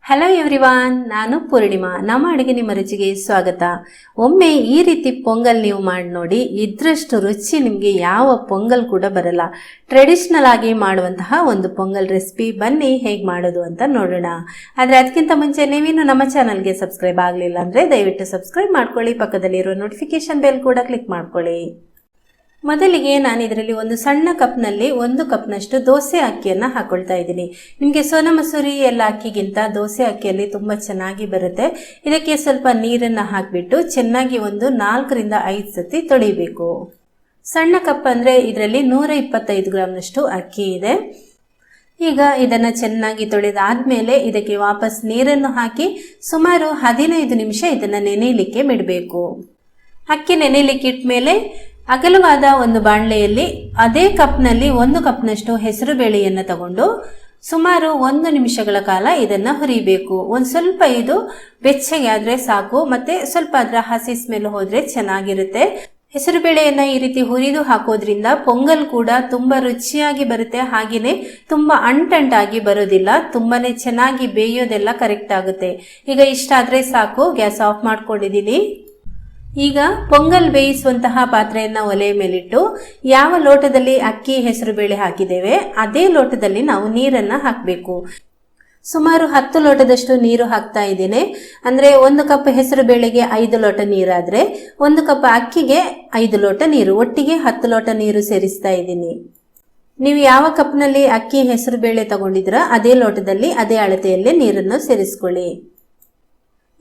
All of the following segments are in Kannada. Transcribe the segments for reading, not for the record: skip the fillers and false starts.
ಹಲೋ ಎವ್ರಿವಾನ್, ನಾನು ಪೂರ್ಣಿಮಾ. ನಮ್ಮ ಅಡುಗೆ ನಿಮ್ಮ ರುಚಿಗೆ ಸ್ವಾಗತ. ಒಮ್ಮೆ ಈ ರೀತಿ ಪೊಂಗಲ್ ನೀವು ಮಾಡಿ ನೋಡಿ, ಇದ್ರಷ್ಟು ರುಚಿ ನಿಮಗೆ ಯಾವ ಪೊಂಗಲ್ ಕೂಡ ಬರಲ್ಲ. ಟ್ರೆಡಿಷನಲ್ ಆಗಿ ಮಾಡುವಂತಹ ಒಂದು ಪೊಂಗಲ್ ರೆಸಿಪಿ, ಬನ್ನಿ ಹೇಗೆ ಮಾಡೋದು ಅಂತ ನೋಡೋಣ. ಆದರೆ ಅದಕ್ಕಿಂತ ಮುಂಚೆ ನೀವೇನು ನಮ್ಮ ಚಾನಲ್ಗೆ ಸಬ್ಸ್ಕ್ರೈಬ್ ಆಗಲಿಲ್ಲ ಅಂದರೆ ದಯವಿಟ್ಟು ಸಬ್ಸ್ಕ್ರೈಬ್ ಮಾಡ್ಕೊಳ್ಳಿ, ಪಕ್ಕದಲ್ಲಿರೋ ನೋಟಿಫಿಕೇಶನ್ ಬೆಲ್ ಕೂಡ ಕ್ಲಿಕ್ ಮಾಡ್ಕೊಳ್ಳಿ. ಮೊದಲಿಗೆ ನಾನು ಇದರಲ್ಲಿ ಒಂದು ಸಣ್ಣ ಕಪ್ನಲ್ಲಿ 1 ಕಪ್ನಷ್ಟು ದೋಸೆ ಅಕ್ಕಿಯನ್ನು ಹಾಕೊಳ್ತಾ ಇದ್ದೀನಿ. ನಿಮಗೆ ಸೋನಾ ಮಸೂರಿ ಎಲ್ಲ ಅಕ್ಕಿಗಿಂತ ದೋಸೆ ಅಕ್ಕಿಯಲ್ಲಿ ತುಂಬ ಚೆನ್ನಾಗಿ ಬರುತ್ತೆ. ಇದಕ್ಕೆ ಸ್ವಲ್ಪ ನೀರನ್ನು ಹಾಕಿಬಿಟ್ಟು ಚೆನ್ನಾಗಿ ಒಂದು 4 ರಿಂದ 5 ಸತಿ ತೊಳಿಬೇಕು. ಸಣ್ಣ ಕಪ್ ಅಂದರೆ ಇದರಲ್ಲಿ 125 ಗ್ರಾಮ್ನಷ್ಟು ಅಕ್ಕಿ ಇದೆ. ಈಗ ಇದನ್ನು ಚೆನ್ನಾಗಿ ತೊಳೆದಾದ್ಮೇಲೆ ಇದಕ್ಕೆ ವಾಪಸ್ ನೀರನ್ನು ಹಾಕಿ ಸುಮಾರು 15 ನಿಮಿಷ ಇದನ್ನು ನೆನೆಯಲಿಕ್ಕೆ ಬಿಡಬೇಕು. ಅಕ್ಕಿ ನೆನೆಯಲಿಕ್ಕೆ ಇಟ್ಟ ಮೇಲೆ ಅಗಲವಾದ ಒಂದು ಬಾಣಲೆಯಲ್ಲಿ ಅದೇ ಕಪ್ನಲ್ಲಿ 1 ಕಪ್ನಷ್ಟು ಹೆಸರು ಬೇಳೆಯನ್ನು ತಗೊಂಡು ಸುಮಾರು 1 ನಿಮಿಷಗಳ ಕಾಲ ಇದನ್ನು ಹುರಿಬೇಕು. ಒಂದು ಸ್ವಲ್ಪ ಇದು ಬೆಚ್ಚಗೆ ಆದರೆ ಸಾಕು, ಮತ್ತೆ ಸ್ವಲ್ಪ ಅದರ ಹಸಿ ಸ್ಮೆಲ್ ಹೋದರೆ ಚೆನ್ನಾಗಿರುತ್ತೆ. ಹೆಸರು ಬೇಳೆಯನ್ನು ಈ ರೀತಿ ಹುರಿದು ಹಾಕೋದ್ರಿಂದ ಪೊಂಗಲ್ ಕೂಡ ತುಂಬ ರುಚಿಯಾಗಿ ಬರುತ್ತೆ, ಹಾಗೆಯೇ ತುಂಬ ಅಂಟಂಟಾಗಿ ಬರೋದಿಲ್ಲ, ತುಂಬಾನೇ ಚೆನ್ನಾಗಿ ಬೇಯೋದೆಲ್ಲ ಕರೆಕ್ಟ್ ಆಗುತ್ತೆ. ಈಗ ಇಷ್ಟಾದರೆ ಸಾಕು, ಗ್ಯಾಸ್ ಆಫ್ ಮಾಡ್ಕೊಂಡಿದ್ದೀನಿ. ಈಗ ಪೊಂಗಲ್ ಬೇಯಿಸುವಂತಹ ಪಾತ್ರೆಯನ್ನು ಒಲೆ ಮೇಲಿಟ್ಟು ಯಾವ ಲೋಟದಲ್ಲಿ ಅಕ್ಕಿ ಹೆಸರು ಬೇಳೆ ಹಾಕಿದ್ದೇವೆ ಅದೇ ಲೋಟದಲ್ಲಿ ನಾವು ನೀರನ್ನು ಹಾಕಬೇಕು. ಸುಮಾರು 10 ಲೋಟದಷ್ಟು ನೀರು ಹಾಕ್ತಾ ಇದ್ದೇನೆ. ಅಂದರೆ 1 ಕಪ್ ಹೆಸರು ಬೇಳೆಗೆ 5 ಲೋಟ ನೀರಾದರೆ 1 ಕಪ್ ಅಕ್ಕಿಗೆ 5 ಲೋಟ ನೀರು, ಒಟ್ಟಿಗೆ 10 ಲೋಟ ನೀರು ಸೇರಿಸ್ತಾ ಇದ್ದೀನಿ. ನೀವು ಯಾವ ಕಪ್ನಲ್ಲಿ ಅಕ್ಕಿ ಹೆಸರು ಬೇಳೆ ತಗೊಂಡಿದ್ರ ಅದೇ ಲೋಟದಲ್ಲಿ ಅದೇ ಅಳತೆಯಲ್ಲೇ ನೀರನ್ನು ಸೇರಿಸ್ಕೊಳ್ಳಿ.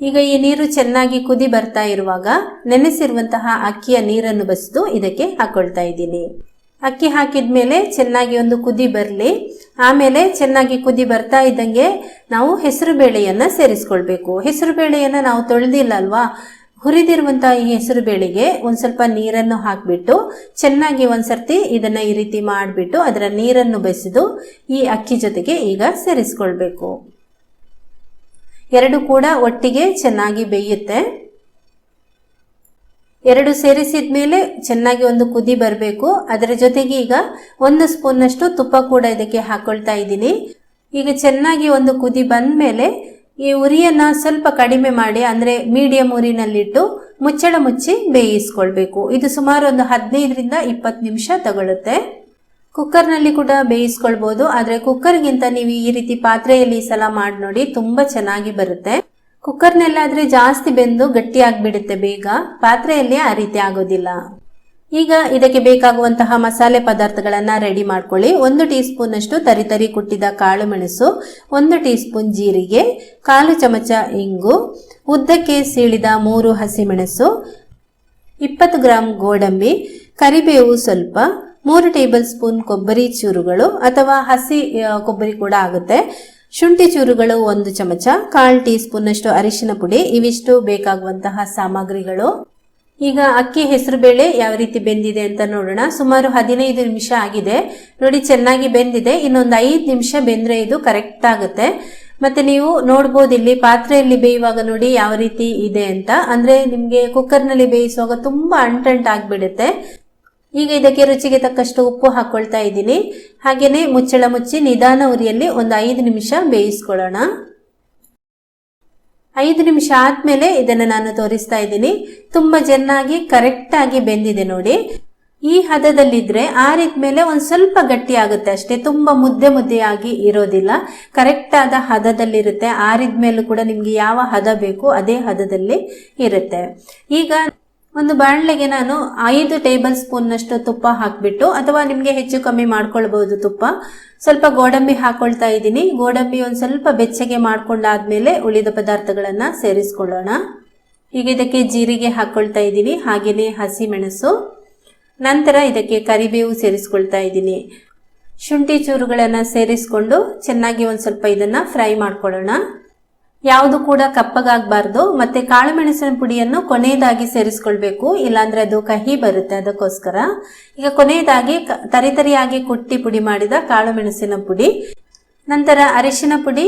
ಈಗ ಈ ನೀರು ಚೆನ್ನಾಗಿ ಕುದಿ ಬರ್ತಾ ಇರುವಾಗ ನೆನೆಸಿರುವಂತಹ ಅಕ್ಕಿಯ ನೀರನ್ನು ಬಸಿದು ಇದಕ್ಕೆ ಹಾಕೊಳ್ತಾ ಇದ್ದೀನಿ. ಅಕ್ಕಿ ಹಾಕಿದ್ಮೇಲೆ ಚೆನ್ನಾಗಿ ಒಂದು ಕುದಿ ಬರಲಿ. ಆಮೇಲೆ ಚೆನ್ನಾಗಿ ಕುದಿ ಬರ್ತಾ ಇದ್ದಂಗೆ ನಾವು ಹೆಸರು ಬೇಳೆಯನ್ನು ಸೇರಿಸ್ಕೊಳ್ಬೇಕು. ಹೆಸರು ಬೇಳೆಯನ್ನು ನಾವು ತೊಳೆದಿಲ್ಲ ಅಲ್ವಾ, ಹುರಿದಿರುವಂತಹ ಈ ಹೆಸರು ಬೇಳೆಗೆ ಒಂದು ಸ್ವಲ್ಪ ನೀರನ್ನು ಹಾಕಿಬಿಟ್ಟು ಚೆನ್ನಾಗಿ ಒಂದ್ಸರ್ತಿ ಇದನ್ನು ಈ ರೀತಿ ಮಾಡಿಬಿಟ್ಟು ಅದರ ನೀರನ್ನು ಬಸಿದು ಈ ಅಕ್ಕಿ ಜೊತೆಗೆ ಈಗ ಸೇರಿಸ್ಕೊಳ್ಬೇಕು. ಎರಡು ಕೂಡ ಒಟ್ಟಿಗೆ ಚೆನ್ನಾಗಿ ಬೇಯುತ್ತೆ. ಎರಡು ಸೇರಿಸಿದ ಮೇಲೆ ಚೆನ್ನಾಗಿ ಒಂದು ಕುದಿ ಬರಬೇಕು. ಅದರ ಜೊತೆಗೆ ಈಗ 1 ಸ್ಪೂನ್ನಷ್ಟು ತುಪ್ಪ ಕೂಡ ಇದಕ್ಕೆ ಹಾಕೊಳ್ತಾ ಇದ್ದೀನಿ. ಈಗ ಚೆನ್ನಾಗಿ ಒಂದು ಕುದಿ ಬಂದ ಮೇಲೆ ಈ ಉರಿಯನ್ನು ಸ್ವಲ್ಪ ಕಡಿಮೆ ಮಾಡಿ, ಅಂದರೆ ಮೀಡಿಯಂ ಉರಿನಲ್ಲಿಟ್ಟು ಮುಚ್ಚಳ ಮುಚ್ಚಿ ಬೇಯಿಸ್ಕೊಳ್ಬೇಕು. ಇದು ಸುಮಾರು ಒಂದು 15 ರಿಂದ 20 ನಿಮಿಷ ತಗೊಳ್ಳುತ್ತೆ. ಕುಕ್ಕರ್ನಲ್ಲಿ ಕೂಡ ಬೇಯಿಸ್ಕೊಳ್ಬೋದು, ಆದರೆ ಕುಕ್ಕರ್ಗಿಂತ ನೀವು ಈ ರೀತಿ ಪಾತ್ರೆಯಲ್ಲಿ ಸಲ ಮಾಡಿ ನೋಡಿ, ತುಂಬ ಚೆನ್ನಾಗಿ ಬರುತ್ತೆ. ಕುಕ್ಕರ್ನಲ್ಲಾದರೆ ಜಾಸ್ತಿ ಬೆಂದು ಗಟ್ಟಿ ಆಗಿಬಿಡುತ್ತೆ ಬೇಗ, ಪಾತ್ರೆಯಲ್ಲಿ ಆ ರೀತಿ ಆಗೋದಿಲ್ಲ. ಈಗ ಇದಕ್ಕೆ ಬೇಕಾಗುವಂತಹ ಮಸಾಲೆ ಪದಾರ್ಥಗಳನ್ನು ರೆಡಿ ಮಾಡ್ಕೊಳ್ಳಿ. 1 ಟೀ ಸ್ಪೂನ್ ಅಷ್ಟು ತರಿ ಕುಟ್ಟಿದ ಕಾಳು ಮೆಣಸು, 1 ಟೀ ಸ್ಪೂನ್ ಜೀರಿಗೆ, 1/4 ಚಮಚ ಇಂಗು, ಉದ್ದಕ್ಕೆ ಸೀಳಿದ 3 ಹಸಿಮೆಣಸು, 20 ಗ್ರಾಂ ಗೋಡಂಬಿ, ಕರಿಬೇವು ಸ್ವಲ್ಪ, 3 ಟೇಬಲ್ ಸ್ಪೂನ್ ಕೊಬ್ಬರಿ ಚೂರುಗಳು ಅಥವಾ ಹಸಿ ಕೊಬ್ಬರಿ ಕೂಡ ಆಗುತ್ತೆ, ಶುಂಠಿ ಚೂರುಗಳು 1 ಚಮಚ, 1/4 ಟೀ ಸ್ಪೂನ್ ಅಷ್ಟು ಅರಿಶಿನ ಪುಡಿ. ಇವಿಷ್ಟು ಬೇಕಾಗುವಂತಹ ಸಾಮಗ್ರಿಗಳು. ಈಗ ಅಕ್ಕಿ ಹೆಸರು ಬೇಳೆ ಯಾವ ರೀತಿ ಬೆಂದಿದೆ ಅಂತ ನೋಡೋಣ. ಸುಮಾರು 15 ನಿಮಿಷ ಆಗಿದೆ ನೋಡಿ, ಚೆನ್ನಾಗಿ ಬೆಂದಿದೆ. ಇನ್ನೊಂದು 5 ನಿಮಿಷ ಬೆಂದ್ರೆ ಇದು ಕರೆಕ್ಟ್ ಆಗುತ್ತೆ. ಮತ್ತೆ ನೀವು ನೋಡ್ಬೋದು ಇಲ್ಲಿ ಪಾತ್ರೆಯಲ್ಲಿ ಬೇಯುವಾಗ ನೋಡಿ ಯಾವ ರೀತಿ ಇದೆ ಅಂತ. ಅಂದ್ರೆ ನಿಮ್ಗೆ ಕುಕ್ಕರ್ನಲ್ಲಿ ಬೇಯಿಸುವಾಗ ತುಂಬಾ ಅಂಟಂಟಾಗ್ಬಿಡುತ್ತೆ. ಈಗ ಇದಕ್ಕೆ ರುಚಿಗೆ ತಕ್ಕಷ್ಟು ಉಪ್ಪು ಹಾಕೊಳ್ತಾ ಇದ್ದೀನಿ. ಹಾಗೇನೆ ಮುಚ್ಚಳ ಮುಚ್ಚಿ ನಿಧಾನ ಉರಿಯಲ್ಲಿ ಒಂದು 5 ನಿಮಿಷ ಬೇಯಿಸ್ಕೊಳ್ಳೋಣ. 5 ನಿಮಿಷ ಆದ್ಮೇಲೆ ಇದನ್ನು ನಾನು ತೋರಿಸ್ತಾ ಇದ್ದೀನಿ. ತುಂಬಾ ಚೆನ್ನಾಗಿ ಕರೆಕ್ಟ್ ಆಗಿ ಬೆಂದಿದೆ ನೋಡಿ. ಈ ಹದದಲ್ಲಿದ್ರೆ ಆರಿದ್ಮೇಲೆ ಒಂದು ಸ್ವಲ್ಪ ಗಟ್ಟಿ ಆಗುತ್ತೆ ಅಷ್ಟೇ, ತುಂಬಾ ಮುದ್ದೆಯಾಗಿ ಇರೋದಿಲ್ಲ, ಕರೆಕ್ಟ್ ಆದ ಹದದಲ್ಲಿರುತ್ತೆ. ಆರಿದ್ಮೇಲೂ ಕೂಡ ನಿಮ್ಗೆ ಯಾವ ಹದ ಬೇಕು ಅದೇ ಹದದಲ್ಲಿ ಇರುತ್ತೆ. ಈಗ ಒಂದು ಬಾಣಲೆಗೆ ನಾನು 5 ಟೇಬಲ್ ಸ್ಪೂನ್ ನಷ್ಟು ತುಪ್ಪ ಹಾಕ್ಬಿಟ್ಟು, ಅಥವಾ ನಿಮ್ಗೆ ಹೆಚ್ಚು ಕಮ್ಮಿ ಮಾಡ್ಕೊಳ್ಬಹುದು ತುಪ್ಪ, ಸ್ವಲ್ಪ ಗೋಡಂಬಿ ಹಾಕೊಳ್ತಾ ಇದ್ದೀನಿ. ಗೋಡಂಬಿ ಒಂದು ಸ್ವಲ್ಪ ಬೆಚ್ಚಗೆ ಮಾಡ್ಕೊಂಡಾದ್ಮೇಲೆ ಉಳಿದ ಪದಾರ್ಥಗಳನ್ನ ಸೇರಿಸ್ಕೊಳ್ಳೋಣ. ಈಗ ಇದಕ್ಕೆ ಜೀರಿಗೆ ಹಾಕೊಳ್ತಾ ಇದ್ದೀನಿ, ಹಾಗೇನೆ ಹಸಿ ಮೆಣಸು, ನಂತರ ಇದಕ್ಕೆ ಕರಿಬೇವು ಸೇರಿಸ್ಕೊಳ್ತಾ ಇದ್ದೀನಿ. ಶುಂಠಿ ಚೂರುಗಳನ್ನ ಸೇರಿಸ್ಕೊಂಡು ಚೆನ್ನಾಗಿ ಒಂದು ಸ್ವಲ್ಪ ಇದನ್ನ ಫ್ರೈ ಮಾಡ್ಕೊಳ್ಳೋಣ. ಯಾವುದು ಕೂಡ ಕಪ್ಪಗಾಗಬಾರ್ದು. ಮತ್ತೆ ಕಾಳು ಮೆಣಸಿನ ಪುಡಿಯನ್ನು ಕೊನೆಯದಾಗಿ ಸೇರಿಸ್ಕೊಳ್ಬೇಕು, ಇಲ್ಲಾಂದ್ರೆ ಅದು ಕಹಿ ಬರುತ್ತೆ, ಅದಕ್ಕೋಸ್ಕರ. ಈಗ ಕೊನೆಯದಾಗಿ ತರಿಯಾಗಿ ಕುಟ್ಟಿ ಪುಡಿ ಮಾಡಿದ ಕಾಳು ಮೆಣಸಿನ ಪುಡಿ, ನಂತರ ಅರಿಶಿನ ಪುಡಿ,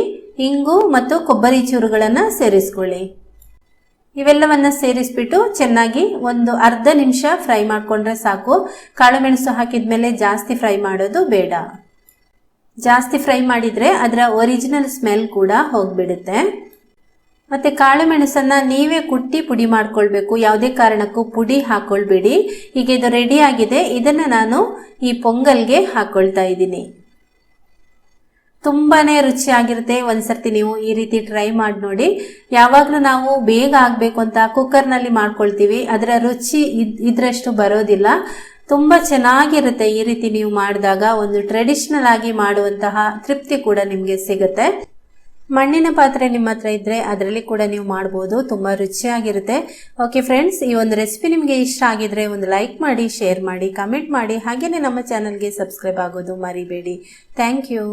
ಇಂಗು ಮತ್ತು ಕೊಬ್ಬರಿ ಚೂರುಗಳನ್ನ ಸೇರಿಸ್ಕೊಳ್ಳಿ. ಇವೆಲ್ಲವನ್ನ ಸೇರಿಸ್ಬಿಟ್ಟು ಚೆನ್ನಾಗಿ ಒಂದು ಅರ್ಧ ನಿಮಿಷ ಫ್ರೈ ಮಾಡ್ಕೊಂಡ್ರೆ ಸಾಕು. ಕಾಳು ಮೆಣಸು ಹಾಕಿದ್ಮೇಲೆ ಜಾಸ್ತಿ ಫ್ರೈ ಮಾಡೋದು ಬೇಡ. ಜಾಸ್ತಿ ಫ್ರೈ ಮಾಡಿದರೆ ಅದರ ಒರಿಜಿನಲ್ ಸ್ಮೆಲ್ ಕೂಡ ಹೋಗಿಬಿಡುತ್ತೆ. ಮತ್ತು ಕಾಳು ಮೆಣಸನ್ನು ನೀವೇ ಕುಟ್ಟಿ ಪುಡಿ ಮಾಡ್ಕೊಳ್ಬೇಕು, ಯಾವುದೇ ಕಾರಣಕ್ಕೂ ಪುಡಿ ಹಾಕ್ಕೊಳ್ಬೇಡಿ. ಈಗ ಇದು ರೆಡಿ ಆಗಿದೆ, ಇದನ್ನು ನಾನು ಈ ಪೊಂಗಲ್ಗೆ ಹಾಕ್ಕೊಳ್ತಾ ಇದ್ದೀನಿ. ತುಂಬಾ ರುಚಿಯಾಗಿರುತ್ತೆ. ಒಂದ್ಸರ್ತಿ ನೀವು ಈ ರೀತಿ ಟ್ರೈ ಮಾಡಿ ನೋಡಿ. ಯಾವಾಗಲೂ ನಾವು ಬೇಗ ಆಗಬೇಕು ಅಂತ ಕುಕ್ಕರ್ನಲ್ಲಿ ಮಾಡ್ಕೊಳ್ತೀವಿ, ಅದರ ರುಚಿ ಇದ್ರಷ್ಟು ಬರೋದಿಲ್ಲ. ತುಂಬ ಚೆನ್ನಾಗಿರುತ್ತೆ ಈ ರೀತಿ ನೀವು ಮಾಡಿದಾಗ. ಒಂದು ಟ್ರೆಡಿಷ್ನಲ್ ಆಗಿ ಮಾಡುವಂತಹ ತೃಪ್ತಿ ಕೂಡ ನಿಮಗೆ ಸಿಗುತ್ತೆ. ಮಣ್ಣಿನ ಪಾತ್ರೆ ನಿಮ್ಮ ಹತ್ರ ಇದ್ದರೆ ಅದರಲ್ಲಿ ಕೂಡ ನೀವು ಮಾಡ್ಬೋದು, ತುಂಬ ರುಚಿಯಾಗಿರುತ್ತೆ. ಓಕೆ ಫ್ರೆಂಡ್ಸ್, ಈ ಒಂದು ರೆಸಿಪಿ ನಿಮಗೆ ಇಷ್ಟ ಆಗಿದ್ರೆ ಒಂದು ಲೈಕ್ ಮಾಡಿ, ಶೇರ್ ಮಾಡಿ, ಕಮೆಂಟ್ ಮಾಡಿ, ಹಾಗೆಯೇ ನಮ್ಮ ಚಾನಲ್ಗೆ ಸಬ್ಸ್ಕ್ರೈಬ್ ಆಗೋದು ಮರಿಬೇಡಿ. Thank you.